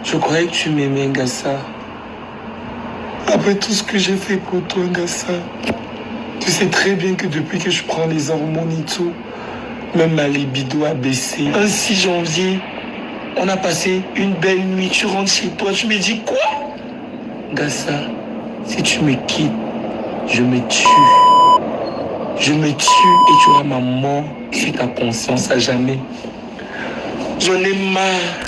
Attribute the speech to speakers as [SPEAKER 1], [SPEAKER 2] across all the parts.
[SPEAKER 1] Je croyais que tu m'aimais, Ngassa. Après tout ce que j'ai fait pour toi, Ngassa, tu sais très bien que depuis que je prends les hormones et tout, même ma libido a baissé. Un 6 janvier, on a passé une belle nuit. Tu rentres chez toi, tu me dis quoi? Ngassa, si tu me quittes, je me tue. Je me tue et tu auras ma mort sur ta conscience à jamais. J'en ai marre.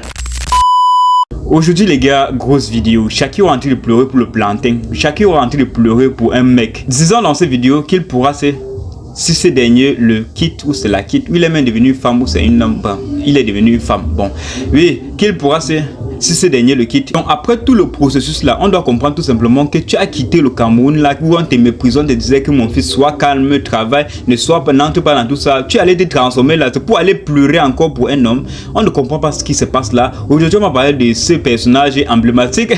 [SPEAKER 2] Aujourd'hui les gars, grosse vidéo. Shakiro est en train de pleurer pour le plantain. Shakiro est en train de pleurer pour un mec. Disons dans cette vidéo qu'il pourra si ce dernier le quitte ou c'est la quitte, ou il est même devenu femme ou c'est une homme, il est devenu une femme. Bon, oui, qu'il pourra si ce dernier le quitte. Donc après tout le processus là, on doit comprendre tout simplement que tu as quitté le Cameroun là où on te méprisait, on te disait que mon fils sois calme, travaille, n'entre pas dans tout ça. Tu allais te transformer là pour aller pleurer encore pour un homme. On ne comprend pas ce qui se passe là. Aujourd'hui on va parler de ce personnage emblématique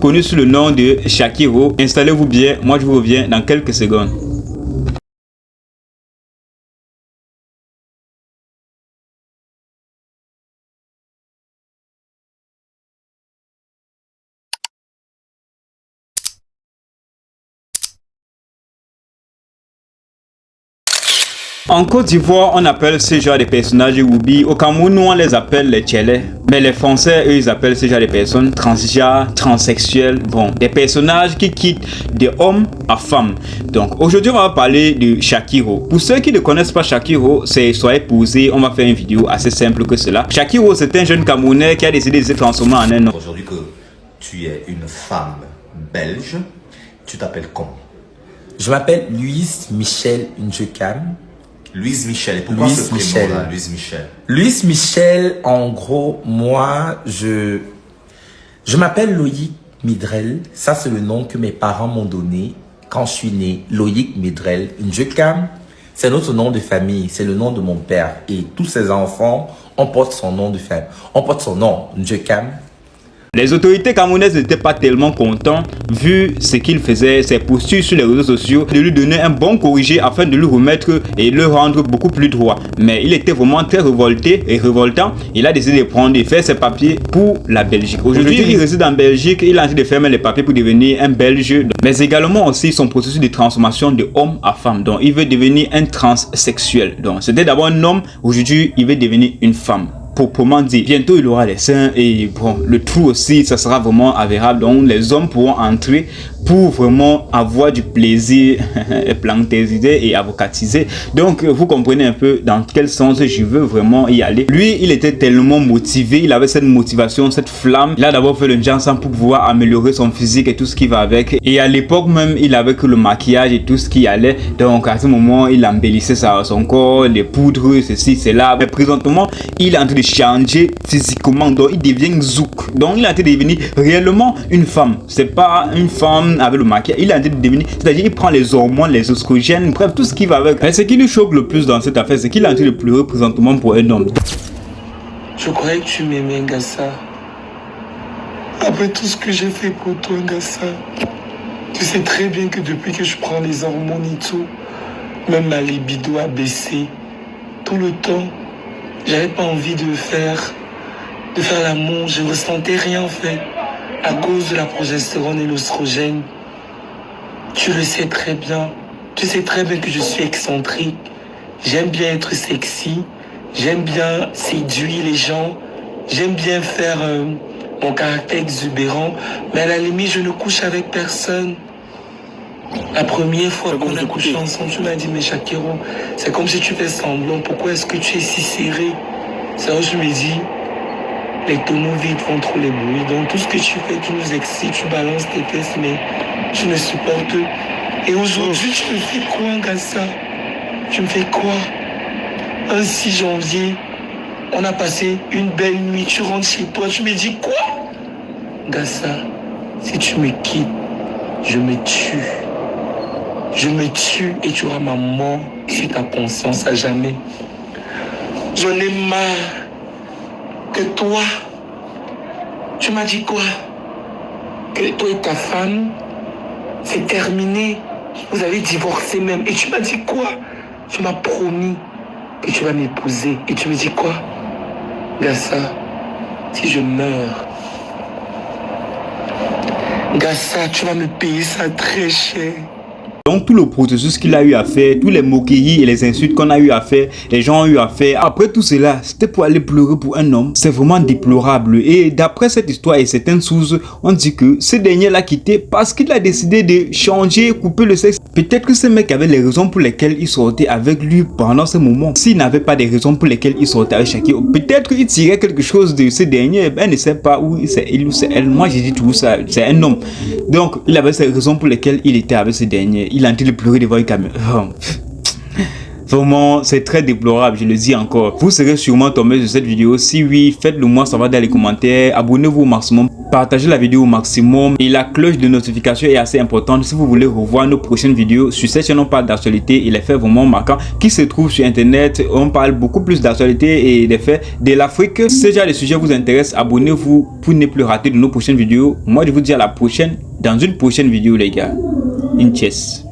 [SPEAKER 2] connu sous le nom de Shakiro. Installez-vous bien, moi je vous reviens dans quelques secondes. En Côte d'Ivoire, on appelle ce genre de personnages Woubi. Au Cameroun, nous, on les appelle les Tchélés. Mais les Français, eux, ils appellent ce genre de personnes transgenres, transsexuels. Bon, des personnages qui quittent de hommes à femmes. Donc, aujourd'hui, on va parler de Shakiro. Pour ceux qui ne connaissent pas Shakiro, soyez posés, on va faire une vidéo assez simple que cela. Shakiro, c'est un jeune Camerounais qui a décidé de se transformer en un homme.
[SPEAKER 3] Aujourd'hui que tu es une femme belge, tu t'appelles comment?
[SPEAKER 4] Je m'appelle Louise Michel Njekam.
[SPEAKER 3] Louise Michel. Et pourquoi ce prénom-là, Louise Michel?
[SPEAKER 4] Louise Michel, en gros, moi, je m'appelle Loïc Midrel. Ça, c'est le nom que mes parents m'ont donné quand je suis né. Loïc Midrel Njekam, c'est notre nom de famille. C'est le nom de mon père. Et tous ses enfants, on porte son nom de famille. On porte son nom, Njekam.
[SPEAKER 2] Les autorités camerounaises n'étaient pas tellement contents vu ce qu'il faisait, ses postures sur les réseaux sociaux, de lui donner un bon corrigé afin de lui remettre et le rendre beaucoup plus droit. Mais il était vraiment très révolté et révoltant. Il a décidé de prendre et faire ses papiers pour la Belgique. Aujourd'hui, il réside en Belgique. Il a envie de faire les papiers pour devenir un Belge, mais également aussi son processus de transformation de homme à femme. Donc, il veut devenir un transsexuel. Donc, c'était d'abord un homme. Aujourd'hui, il veut devenir une femme. Proprement dit, bientôt il aura les seins et bon, le tout aussi, ça sera vraiment avérable. Donc les hommes pourront entrer pour vraiment avoir du plaisir, planthésiser et avocatiser. Donc vous comprenez un peu dans quel sens je veux vraiment y aller. Lui, il était tellement motivé, il avait cette motivation, cette flamme. Il a d'abord fait le Janssen pour pouvoir améliorer son physique et tout ce qui va avec. Et à l'époque même, il avait que le maquillage et tout ce qui allait. Donc à ce moment, il embellissait son corps, les poudres, ceci, cela. Mais présentement, il est en train de changer physiquement. Donc il devient zouk. Donc il est en train de devenir réellement une femme. C'est pas une femme avec le maquillage, il est en train de devenir, c'est-à-dire il prend les hormones, les oestrogènes, bref, tout ce qui va avec. Mais ce qui lui choque le plus dans cette affaire, c'est qu'il est en train de pleurer présentement pour un homme.
[SPEAKER 1] Je croyais que tu m'aimais, Ngassa. Après tout ce que j'ai fait pour toi, Ngassa, tu sais très bien que depuis que je prends les hormones et tout, même ma libido a baissé. Tout le temps, j'avais pas envie de faire l'amour, je ressentais rien en fait. À cause de la progestérone et l'oestrogène, tu le sais très bien. Tu sais très bien que je suis excentrique. J'aime bien être sexy. J'aime bien séduire les gens. J'aime bien faire mon caractère exubérant. Mais à la limite, je ne couche avec personne. La première fois qu'on a couché ensemble, tu m'as dit, mais Shakiro, c'est comme si tu fais semblant. Pourquoi est-ce que tu es si serré? C'est là où je me dis, les tonneaux vides font trop les bruits. Donc tout ce que tu fais, tu nous excites, tu balances tes fesses, mais tu ne supportes. Et aujourd'hui, tu me fais quoi, Ngassa? Tu me fais quoi? Un 6 janvier, on a passé une belle nuit. Tu rentres chez toi, tu me dis quoi? Ngassa, si tu me quittes, je me tue. Je me tue et tu auras ma mort sur ta conscience à jamais. J'en ai marre. Que toi, tu m'as dit quoi? Que toi et ta femme, c'est terminé. Vous avez divorcé même. Et tu m'as dit quoi? Tu m'as promis que tu vas m'épouser. Et tu me dis quoi? Ngassa, si je meurs, Gassa, tu vas me payer ça très cher.
[SPEAKER 2] Donc tout le processus qu'il a eu à faire, tous les moqueries et les insultes qu'on a eu à faire, les gens ont eu à faire, après tout cela, c'était pour aller pleurer pour un homme. C'est vraiment déplorable. Et d'après cette histoire et certaines sources, on dit que ce dernier l'a quitté parce qu'il a décidé de changer, couper le sexe. Peut-être que ce mec avait les raisons pour lesquelles il sortait avec lui pendant ce moment. S'il n'avait pas des raisons pour lesquelles il sortait avec Shakira, peut-être qu'il tirait quelque chose de ce dernier. Elle ne sait pas où c'est il ou c'est elle. Moi j'ai dit tout ça, c'est un homme. Donc il avait ses raisons pour lesquelles il était avec ce dernier. Il a en train de pleurer devant une caméra. Vraiment, c'est très déplorable, je le dis encore. Vous serez sûrement tombé sur cette vidéo. Si oui, faites-le moi savoir dans les commentaires. Abonnez-vous au maximum. Partagez la vidéo au maximum. Et la cloche de notification est assez importante si vous voulez revoir nos prochaines vidéos. Sur cette chaîne, on parle d'actualité et les faits vraiment marquants qui se trouvent sur Internet. On parle beaucoup plus d'actualité et des faits de l'Afrique. Si déjà les sujets vous intéressent, abonnez-vous pour ne plus rater de nos prochaines vidéos. Moi, je vous dis à la prochaine dans une prochaine vidéo, les gars. Inches.